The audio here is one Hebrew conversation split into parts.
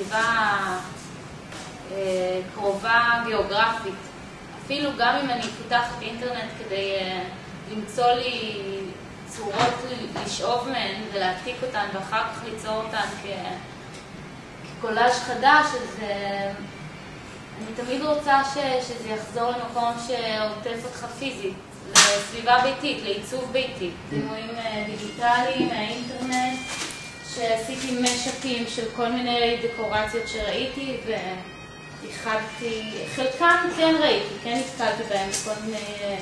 סביבה קרובה גיאוגרפית. אפילו גם אם אני פותחת אינטרנט כדי למצוא לי צורות לשאוב מהן ולהעתיק אותן ואחר כך ליצור אותן כקולאז' חדש, אז אני תמיד רוצה שזה יחזור למקום שעוטף אותך פיזית, לסביבה ביתית, לעיצוב ביתי. דימויים דיגיטליים, מהאינטרנט, שעשיתי משקים של כל מיני דקורציות שראיתי והחדתי, חלקם כן ראיתי, כן נתקלתי בהם בכל מיני,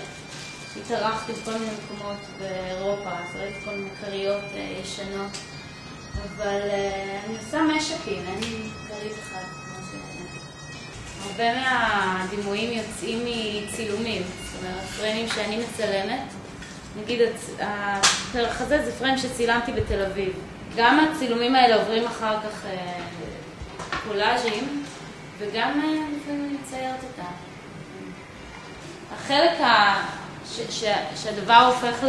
התארחתי בכל מיני מקומות באירופה, אז ראיתי כל מיני קריות ישנות, אבל אני עושה משקים, אין לי קרית אחד. הרבה מהדימויים יוצאים מצילומים, זאת אומרת, פריימים שאני מצלמת. נגיד, הפרח הזה זה פריים שצילמתי בתל אביב. גם הצילומים האלה עוברים אחר כך קולאז'ים, וגם אני מציירת אותם. החלק שהדבר הופך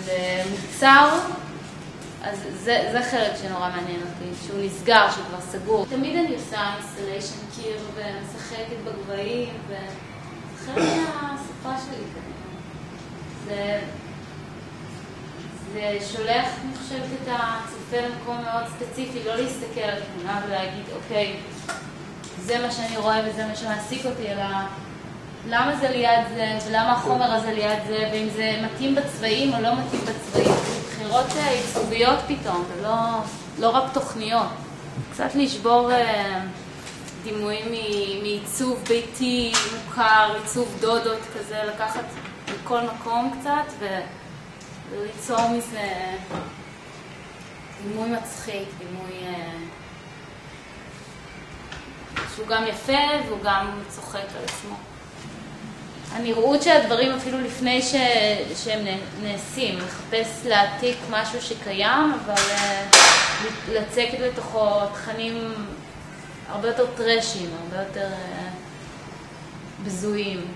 למוצר, אז זה חלק שנורא מעניין אותי, שהוא נסגר, שהוא כבר סגור. תמיד אני עושה אינסטליישן קיר ומשחקת בגבהים, וחלק מהשפה שלי. זה שולח, אני חושבת, את הצופה למקום מאוד ספציפי, לא להסתכל על תמונה ולהגיד, אוקיי, זה מה שאני רואה וזה מה שמעסיק אותי, אלא למה זה ליד זה, ולמה החומר הזה ליד זה, ואם זה מתאים בצבעים או לא מתאים בצבעים. בחירות עיצוביות פתאום, ולא רק תוכניות. קצת לשבור דימויים מעיצוב ביתי מוכר, עיצוב דודות כזה, לקחת מכל מקום קצת וליצור מזה דימוי מצחיק, דימוי שהוא גם יפה והוא גם צוחק על עצמו. הנראות שהדברים אפילו לפני שהם נעשים, לחפש להעתיק משהו שקיים, אבל לצקת לתוכו תכנים הרבה יותר טרשים, הרבה יותר בזויים.